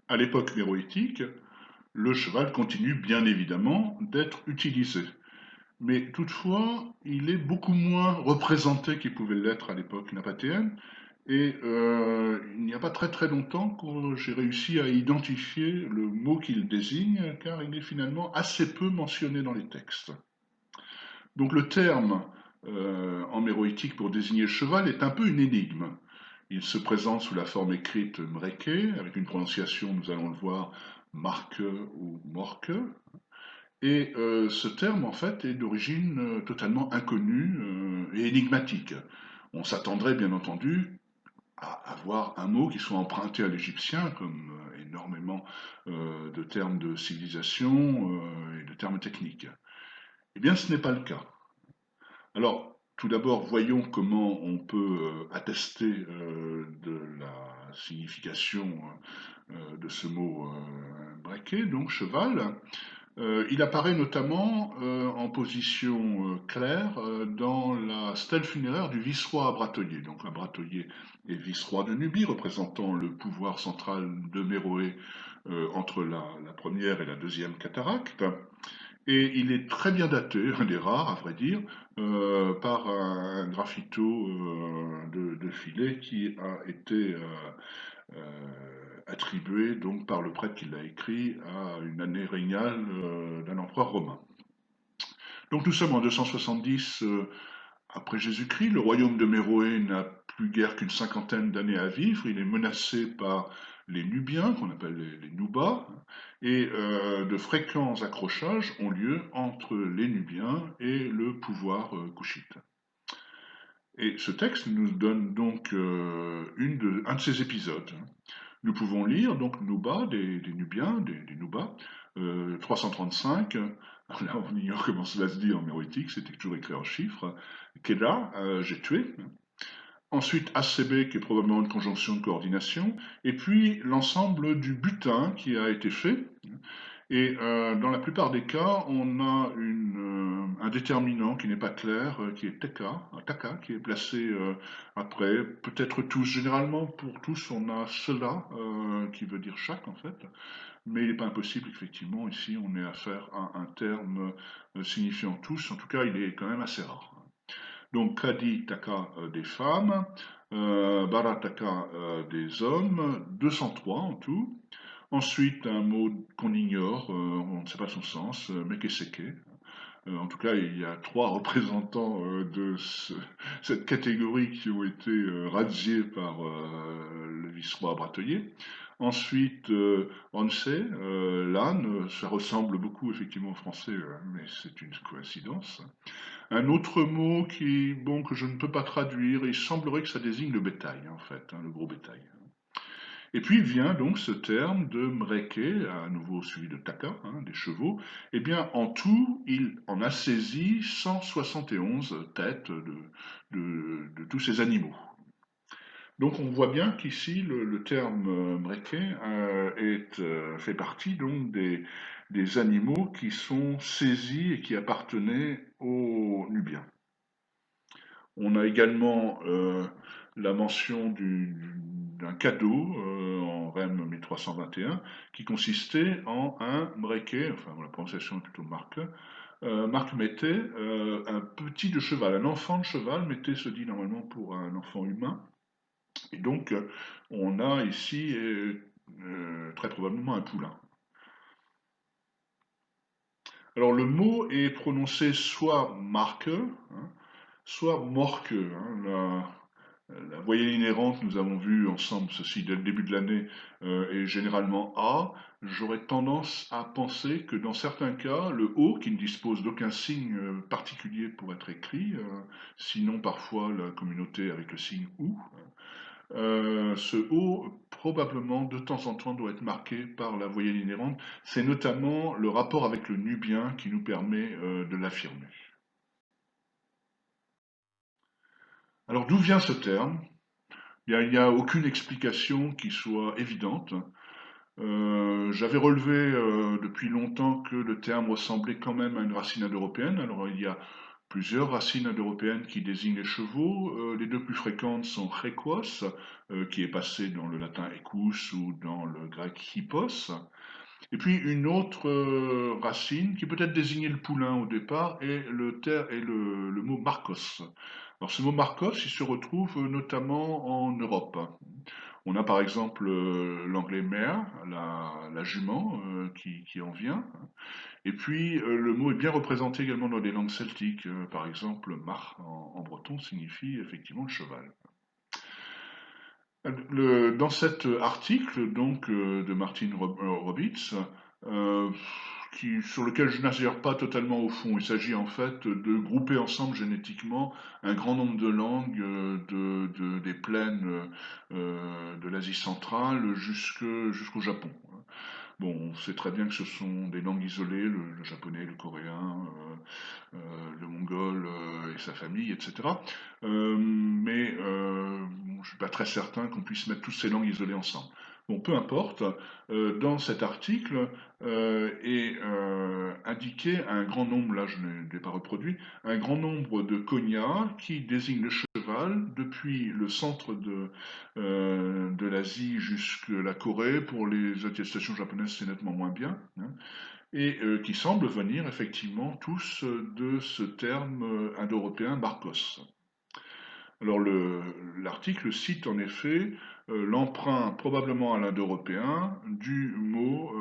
À l'époque méroïtique, le cheval continue bien évidemment d'être utilisé. Mais toutefois, il est beaucoup moins représenté qu'il pouvait l'être à l'époque napathéenne. Et il n'y a pas très très longtemps que j'ai réussi à identifier le mot qu'il désigne, car il est finalement assez peu mentionné dans les textes. Donc le terme en méroïtique pour désigner le cheval est un peu une énigme. Il se présente sous la forme écrite mreke, avec une prononciation, nous allons le voir, marque ou morque. Et ce terme, en fait, est d'origine totalement inconnue et énigmatique. On s'attendrait, bien entendu, à avoir un mot qui soit emprunté à l'égyptien, comme énormément de termes de civilisation et de termes techniques. Eh bien, ce n'est pas le cas. Alors, tout d'abord, voyons comment on peut attester de la signification de ce mot braquet, donc cheval. Il apparaît notamment en position claire dans la stèle funéraire du vice-roi Abratoyer. Donc Abratoyer est vice-roi de Nubie, représentant le pouvoir central de Méroé entre la première et la deuxième cataracte. Et il est très bien daté, un des rares à vrai dire, par un graffito de filet qui a été attribué donc par le prêtre qui l'a écrit à une année régnale d'un empereur romain. Donc nous sommes en 270 après Jésus-Christ, le royaume de Méroé n'a plus guère qu'une cinquantaine d'années à vivre, il est menacé par les Nubiens, qu'on appelle les Nubas, et de fréquents accrochages ont lieu entre les Nubiens et le pouvoir couchite. Et ce texte nous donne donc un de ces épisodes. Nous pouvons lire donc Nuba, des Nubiens, des Nubas, 335. Alors là, on ignore comment cela se dit en méroïtique, c'était toujours écrit en chiffres. Keda, j'ai tué. Ensuite, ACB, qui est probablement une conjonction de coordination. Et puis, l'ensemble du butin qui a été fait. Et dans la plupart des cas, on a un déterminant qui n'est pas clair, qui est taka, qui est placé après, peut-être tous, généralement pour tous, on a cela, qui veut dire chaque en fait, mais il n'est pas impossible, effectivement, ici on est affaire à un terme signifiant tous, en tout cas il est quand même assez rare. Donc Kadi Taka des femmes, Barataka des hommes, 203 en tout. Ensuite, un mot qu'on ignore, on ne sait pas son sens, Mekeseke. En tout cas, il y a trois représentants cette catégorie qui ont été radiés par le vice-roi Bratoyer. Ensuite, Onse, l'âne, ça ressemble beaucoup effectivement au français, mais c'est une coïncidence. Un autre mot bon, que je ne peux pas traduire, il semblerait que ça désigne le bétail, en fait, hein, le gros bétail. Et puis vient donc ce terme de mreke, à nouveau suivi de taka, hein, des chevaux. Eh bien, en tout, il en a saisi 171 têtes de tous ces animaux. Donc on voit bien qu'ici le terme mreke fait partie donc des animaux qui sont saisis et qui appartenaient aux Nubiens. On a également la mention d'un cadeau en REM 1321 qui consistait en un mreke, enfin la prononciation est plutôt marque, Marc mettait un petit de cheval, un enfant de cheval, mettait se dit normalement pour un enfant humain. Et donc on a ici très probablement un poulain. Alors le mot est prononcé soit marque, hein, soit morque. Hein, la voyelle inhérente, nous avons vu ensemble ceci dès le début de l'année, est généralement A. J'aurais tendance à penser que dans certains cas, le O, qui ne dispose d'aucun signe particulier pour être écrit, sinon parfois la communauté avec le signe OU, ce O, probablement, de temps en temps, doit être marqué par la voyelle inhérente. C'est notamment le rapport avec le nubien qui nous permet de l'affirmer. Alors d'où vient ce terme? Il n'y a aucune explication qui soit évidente. J'avais relevé depuis longtemps que le terme ressemblait quand même à une racine indo-européenne. Alors il y a plusieurs racines indo-européennes qui désignent les chevaux. Les deux plus fréquentes sont hekos, qui est passé dans le latin equus ou dans le grec hippos. Et puis une autre racine qui peut-être désignait le poulain au départ est le mot marcos. Alors ce mot marcos, il se retrouve notamment en Europe. On a par exemple l'anglais mare, la jument qui en vient. Et puis le mot est bien représenté également dans les langues celtiques. Par exemple, mar en breton signifie effectivement le cheval. Dans cet article donc de Martin Robitz, euh, sur lequel je n'adhère pas totalement au fond, il s'agit en fait de grouper ensemble génétiquement un grand nombre de langues des plaines de l'Asie centrale jusqu'au Japon. Bon, on sait très bien que ce sont des langues isolées, le japonais, le coréen, le mongol et sa famille, etc. Bon, je ne suis pas très certain qu'on puisse mettre toutes ces langues isolées ensemble. Bon, peu importe, dans cet article est indiqué un grand nombre, là je ne l'ai pas reproduit, un grand nombre de cognas qui désignent le cheval depuis le centre de l'Asie jusqu'à la Corée. Pour les attestations japonaises, c'est nettement moins bien, hein, et qui semblent venir effectivement tous de ce terme indo-européen Barkos. Alors l'article cite en effet l'emprunt probablement à l'indo-européen du mot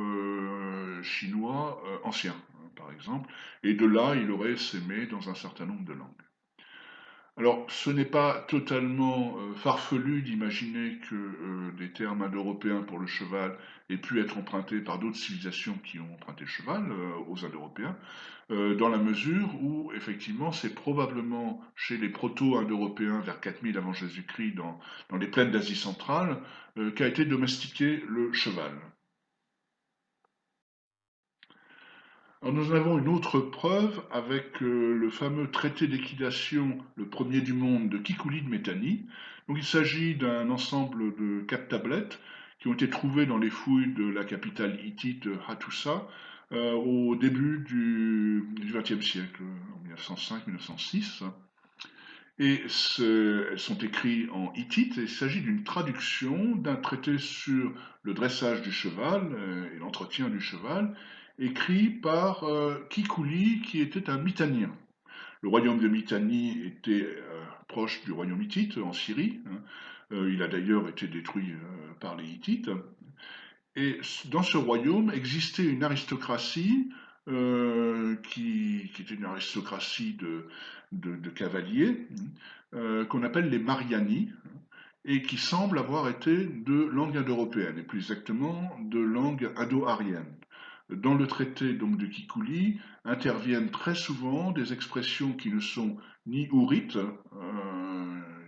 chinois ancien, hein, par exemple, et de là il aurait sémé dans un certain nombre de langues. Alors, ce n'est pas totalement farfelu d'imaginer que des termes indo-européens pour le cheval aient pu être empruntés par d'autres civilisations qui ont emprunté le cheval aux indo-européens, dans la mesure où, effectivement, c'est probablement chez les proto-indo-européens vers 4000 avant Jésus-Christ, dans les plaines d'Asie centrale, qu'a été domestiqué le cheval. Alors nous avons une autre preuve avec le fameux traité d'équidation, le premier du monde de Kikouli de Métanie. Donc il s'agit d'un ensemble de 4 tablettes qui ont été trouvées dans les fouilles de la capitale hittite Hattusa au début du XXe siècle, en 1905-1906. Et elles sont écrites en hittite et il s'agit d'une traduction d'un traité sur le dressage du cheval et l'entretien du cheval, écrit par Kikouli, qui était un Mitanien. Le royaume de Mitanni était proche du royaume hittite en Syrie, hein. Il a d'ailleurs été détruit par les Hittites. Et dans ce royaume existait une aristocratie qui était une aristocratie de cavaliers, qu'on appelle les Mariani, et qui semble avoir été de langue indo-européenne, et plus exactement de langue indo-arienne. Dans le traité donc de Kikouli interviennent très souvent des expressions qui ne sont ni ourites,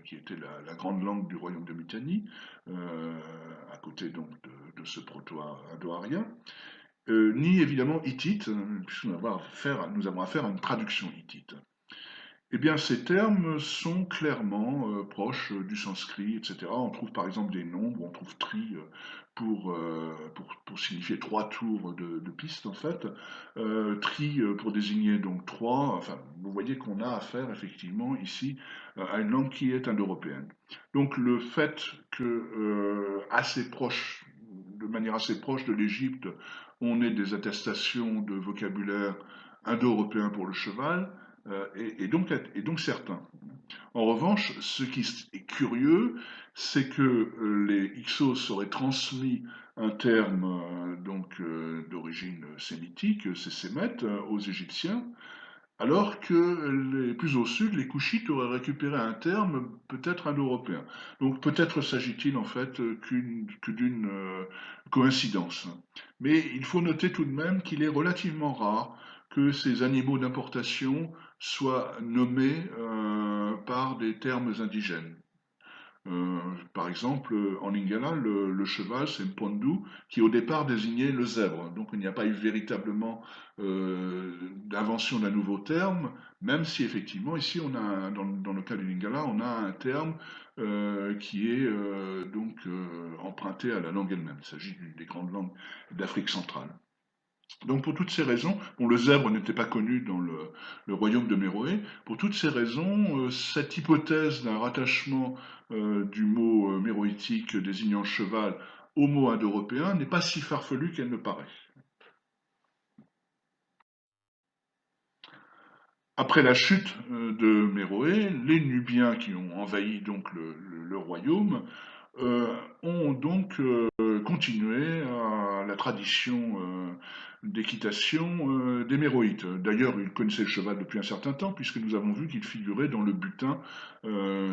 qui était la grande langue du royaume de Mitanni, à côté donc de ce proto-indo-arien, ni évidemment hittite, puisque nous avons affaire à une traduction hittite. Eh bien, ces termes sont clairement proches du sanskrit, etc. On trouve par exemple des nombres, on trouve tri pour signifier 3 tours de piste en fait, tri pour désigner donc trois. Enfin, vous voyez qu'on a affaire effectivement ici à une langue qui est indo-européenne. Donc le fait que assez proche, de manière assez proche de l'Égypte, on ait des attestations de vocabulaire indo-européen pour le cheval, donc certain. En revanche, ce qui est curieux, c'est que les Hyksos auraient transmis un terme d'origine sémitique, c'est sémite, aux Égyptiens, alors que les plus au sud, les Couchites auraient récupéré un terme peut-être indo-européen. Donc peut-être s'agit-il en fait que d'une coïncidence. Mais il faut noter tout de même qu'il est relativement rare que ces animaux d'importation soient nommés par des termes indigènes. Euh, Par exemple, en lingala, le cheval, c'est Mpondu, qui au départ désignait le zèbre. Donc il n'y a pas eu véritablement d'invention d'un nouveau terme, même si effectivement, ici, dans le cas du lingala, on a un terme qui est emprunté à la langue elle-même. Il s'agit d'une des grandes langues d'Afrique centrale. Donc pour toutes ces raisons, bon, le zèbre n'était pas connu dans le royaume de Méroé. Pour toutes ces raisons, cette hypothèse d'un rattachement du mot méroïtique désignant le cheval au mot indo-européen n'est pas si farfelue qu'elle ne paraît. Après la chute de Méroé, les Nubiens qui ont envahi donc le royaume euh, ont donc continué à la tradition d'équitation des Méroïtes. D'ailleurs, ils connaissaient le cheval depuis un certain temps, puisque nous avons vu qu'il figurait dans le butin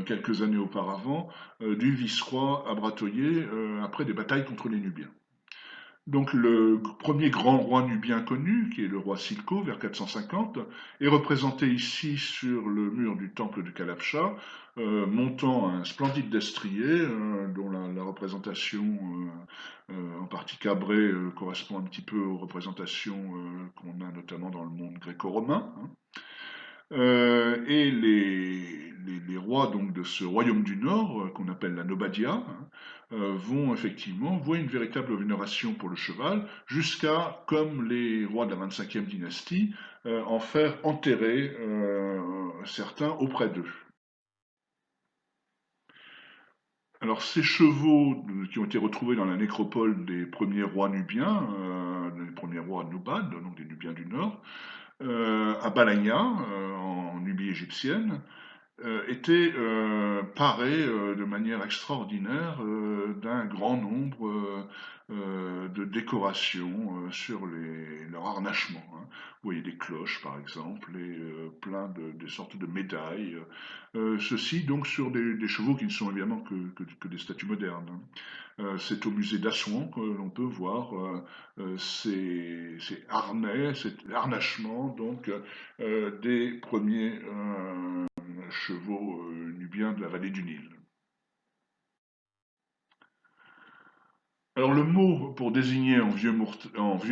quelques années auparavant du vice-roi à Bratoyer après des batailles contre les Nubiens. Donc le premier grand roi nubien connu, qui est le roi Silko, vers 450, est représenté ici sur le mur du temple de Kalabcha, montant un splendide destrier, dont la représentation en partie cabrée correspond un petit peu aux représentations qu'on a notamment dans le monde gréco-romain, hein. Et les rois donc de ce royaume du Nord, qu'on appelle la Nobadia, hein, vont effectivement vouer une véritable vénération pour le cheval, jusqu'à, comme les rois de la 25e dynastie, en faire enterrer certains auprès d'eux. Alors ces chevaux qui ont été retrouvés dans la nécropole des premiers rois nubiens, des premiers rois Nubad, donc des Nubiens du Nord, à Balagna, en Nubie égyptienne, était paré de manière extraordinaire d'un grand nombre de décorations sur leur harnachement, hein. Vous voyez des cloches par exemple et plein de sortes de médailles. Ceci donc sur des chevaux qui ne sont évidemment que des statues modernes, hein. C'est au musée d'Assouan que l'on peut voir ces harnais, cet harnachement donc des premiers chevaux nubiens de la vallée du Nil. Alors le mot pour désigner en vieux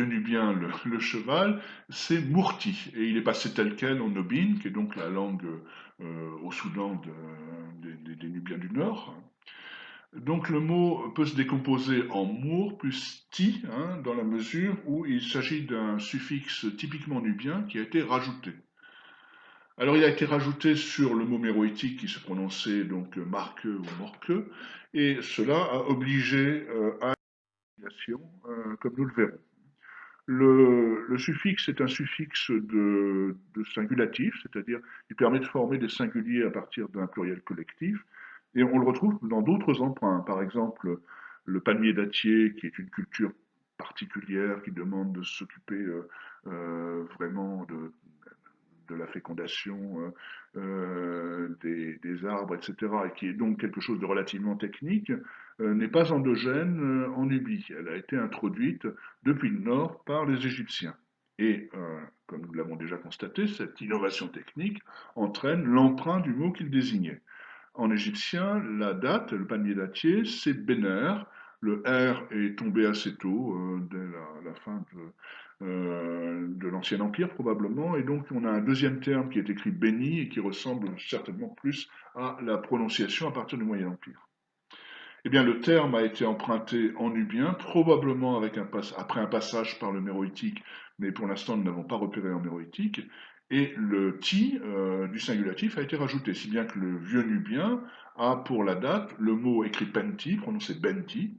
nubien le cheval, c'est mourti, et il est passé tel quel en Nobine, qui est donc la langue au Soudan des Nubiens du Nord. Donc le mot peut se décomposer en mour plus ti, hein, dans la mesure où il s'agit d'un suffixe typiquement nubien qui a été rajouté. Alors il a été rajouté sur le mot méroïtique qui se prononçait donc marqueux ou morqueux, et cela a obligé à l'utilisation, comme nous le verrons. Le suffixe est un suffixe de singulatif, c'est-à-dire il permet de former des singuliers à partir d'un pluriel collectif, et on le retrouve dans d'autres emprunts. Par exemple, le palmier dattier, qui est une culture particulière qui demande de s'occuper vraiment de la fécondation des arbres, etc., et qui est donc quelque chose de relativement technique, n'est pas endogène en Nubie. Elle a été introduite depuis le nord par les Égyptiens. Et, comme nous l'avons déjà constaté, cette innovation technique entraîne l'emprunt du mot qu'il désignait. En égyptien, la date, le palmier dattier, c'est Béner. Le R est tombé assez tôt, dès la fin de l'Ancien Empire probablement, et donc on a un deuxième terme qui est écrit béni et qui ressemble certainement plus à la prononciation à partir du Moyen Empire. Eh bien, le terme a été emprunté en nubien, probablement après un passage par le méroïtique, mais pour l'instant nous n'avons pas repéré en méroïtique, et le ti du singulatif a été rajouté, si bien que le vieux nubien a pour la date le mot écrit penti, prononcé benti,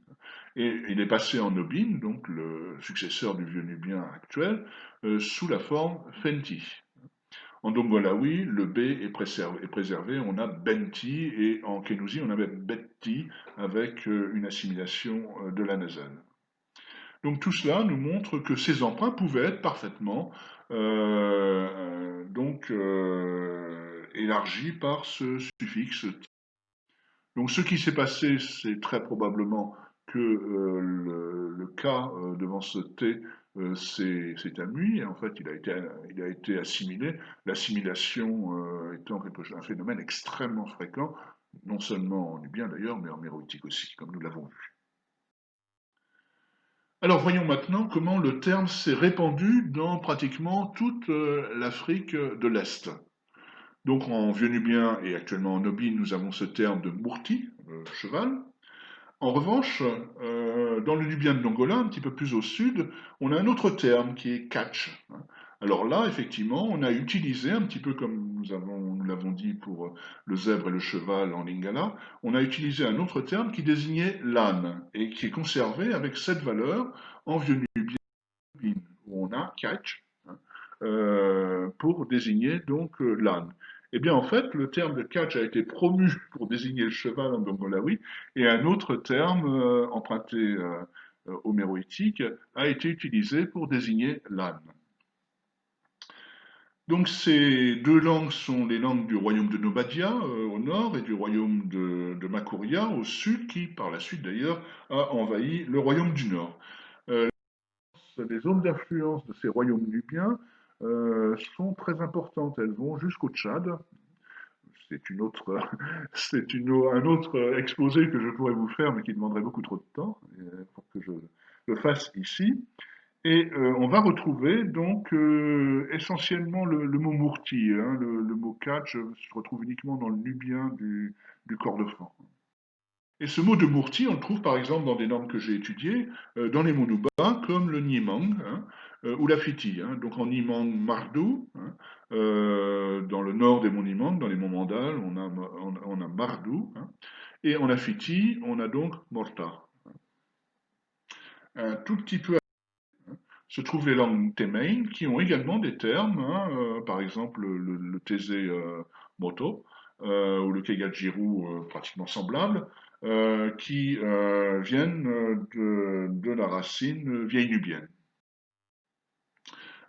et il est passé en nobine, donc le successeur du vieux nubien actuel, sous la forme fenti. En Dongolawi, le B est préservé, on a Benti, et en Kénouzi, on avait Betti, avec une assimilation de la nasale. Donc tout cela nous montre que ces emprunts pouvaient être parfaitement élargis par ce suffixe. Donc ce qui s'est passé, c'est très probablement que le K devant ce T s'est amui, et en fait il a été assimilé, l'assimilation étant un phénomène extrêmement fréquent, non seulement en nubien d'ailleurs, mais en méroïtique aussi, comme nous l'avons vu. Alors voyons maintenant comment le terme s'est répandu dans pratiquement toute l'Afrique de l'Est. Donc en vieux nubien et actuellement en nobile, nous avons ce terme de mourti, cheval. En revanche, dans le Nubien de Dongola, un petit peu plus au sud, on a un autre terme qui est catch, hein. Alors là, effectivement, on a utilisé, un petit peu comme nous l'avons dit pour le zèbre et le cheval en Lingala, on a utilisé un autre terme qui désignait l'âne et qui est conservé avec cette valeur en vieux Nubien, où on a catch, hein, pour désigner donc l'âne. Eh bien, en fait, le terme de catch a été promu pour désigner le cheval en Dongolawi, et un autre terme emprunté au méroïtique a été utilisé pour désigner l'âne. Donc ces deux langues sont les langues du royaume de Nobadia au nord et du royaume de Makuria au sud, qui par la suite d'ailleurs a envahi le royaume du nord. Euh, les zones d'influence de ces royaumes nubiens sont très importantes. Elles vont jusqu'au Tchad. C'est une autre, un autre exposé que je pourrais vous faire, mais qui demanderait beaucoup trop de temps pour que je le fasse ici. Et on va retrouver donc essentiellement le mot mourti, hein, le mot catch se retrouve uniquement dans le nubien du Kordofan. Et ce mot de mourti, on le trouve par exemple dans des langues que j'ai étudiées, dans les Monuba, comme le Nyimang, hein, ou la Fiti. Hein. Donc en Nyimang, Mardou, hein, dans le nord des monts Nyimang, dans les monts Mandal, on a Mardou, hein, et en Lafiti, on a donc Morta. Un tout petit peu se trouvent les langues Temein, qui ont également des termes, hein, par exemple le Thésée Moto, ou le Kegajiru pratiquement semblable, qui viennent de la racine vieille nubienne.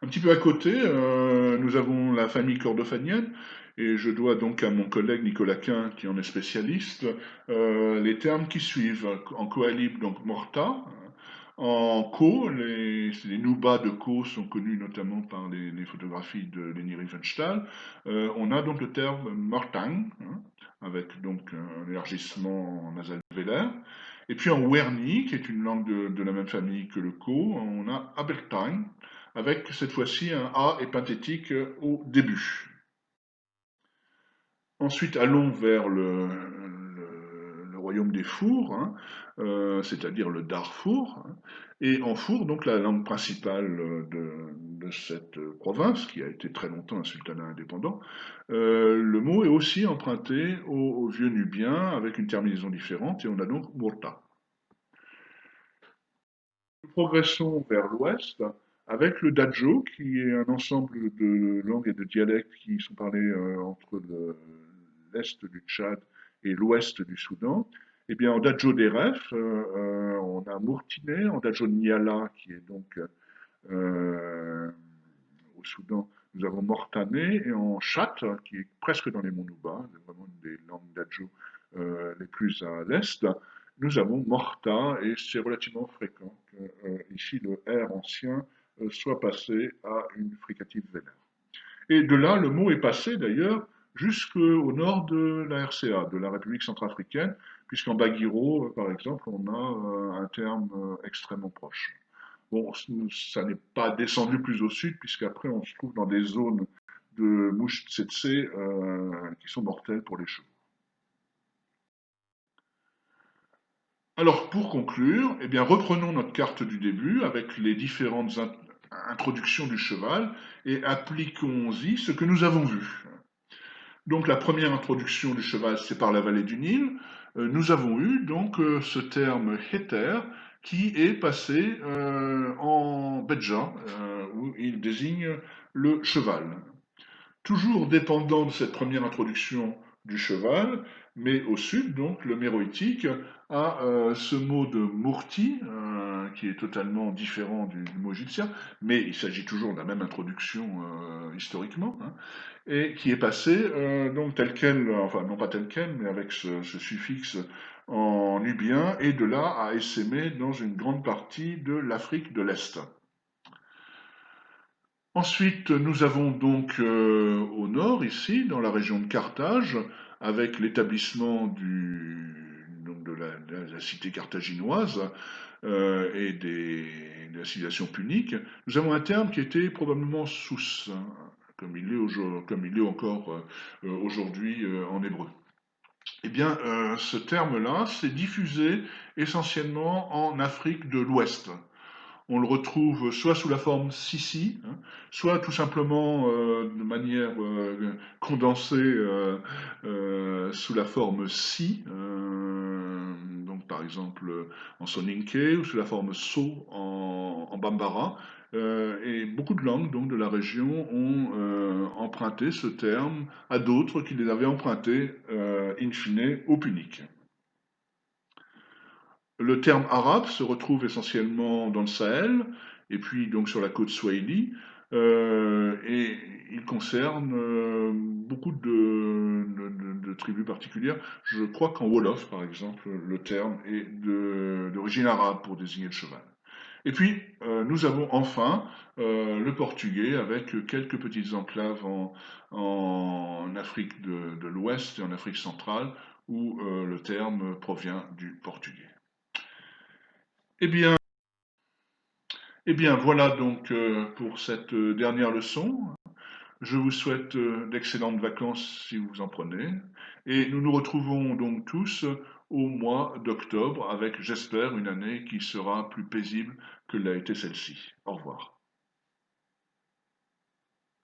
Un petit peu à côté, nous avons la famille cordofanienne, et je dois donc à mon collègue Nicolas Quin, qui en est spécialiste, les termes qui suivent. En Coalib, donc Morta. En Ko, les Noubas de Ko sont connus notamment par les photographies de Leni Riefenstahl. On a donc le terme Mortang, hein, avec donc un élargissement nasal vélaire. Et puis en Werni, qui est une langue de la même famille que le Ko, on a Abertang, avec cette fois-ci un A épinthétique au début. Ensuite, allons vers le royaume des Fours, hein, c'est-à-dire le Darfour. Hein. Et en Four, donc la langue principale de cette province, qui a été très longtemps un sultanat indépendant, le mot est aussi emprunté au vieux nubien avec une terminaison différente, et on a donc Murta. Nous progressons vers l'ouest avec le Dajo, qui est un ensemble de langues et de dialectes qui sont parlés entre l'est du Tchad et l'ouest du Soudan. Eh bien, en Dajo d'Eref, on a Mourtiné, en Dajo de Niala, qui est donc euh, au Soudan, nous avons Mortané, et en Chat, qui est presque dans les monts Nouba, c'est vraiment une des langues Dajo les plus à l'est, nous avons Morta, et c'est relativement fréquent que ici le R ancien soit passé à une fricative vénère. Et de là, le mot est passé d'ailleurs jusqu'au nord de la RCA, de la République centrafricaine, puisqu'en Baguiro, par exemple, on a un terme extrêmement proche. Bon, ça n'est pas descendu plus au sud, puisqu'après on se trouve dans des zones de mouches tsetse qui sont mortelles pour les chevaux. Alors, pour conclure, eh bien, reprenons notre carte du début avec les différentes introductions du cheval et appliquons-y ce que nous avons vu. Donc, la première introduction du cheval, c'est par la vallée du Nil. Nous avons eu donc ce terme héter qui est passé en Bedja, où il désigne le cheval. Toujours dépendant de cette première introduction du cheval, mais au sud, donc, le méroïtique a ce mot de mourti, qui est totalement différent du mot égyptien, mais il s'agit toujours de la même introduction historiquement, hein, et qui est passé donc tel quel, enfin non pas tel quel, mais avec ce suffixe en nubien, et de là à essaimer dans une grande partie de l'Afrique de l'Est. Ensuite, nous avons donc au nord, ici, dans la région de Carthage, avec l'établissement de la cité carthaginoise de la civilisation punique, nous avons un terme qui était probablement sous, hein, comme il est encore aujourd'hui en hébreu. Eh bien, ce terme-là s'est diffusé essentiellement en Afrique de l'Ouest. On le retrouve soit sous la forme Sissi, hein, soit tout simplement de manière condensée sous la forme Si, donc par exemple en Soninké, ou sous la forme So en Bambara. Et beaucoup de langues donc, de la région ont emprunté ce terme à d'autres qui les avaient empruntés in fine au punique. Le terme arabe se retrouve essentiellement dans le Sahel et puis donc sur la côte Swahili, et il concerne beaucoup de tribus particulières. Je crois qu'en Wolof, par exemple, le terme est d'origine arabe pour désigner le cheval. Et puis, nous avons enfin le portugais avec quelques petites enclaves en Afrique de l'Ouest et en Afrique centrale où le terme provient du portugais. Eh bien, eh bien, voilà donc pour cette dernière leçon. Je vous souhaite d'excellentes vacances si vous en prenez. Et nous nous retrouvons donc tous au mois d'octobre avec, j'espère, une année qui sera plus paisible que l'a été celle-ci. Au revoir.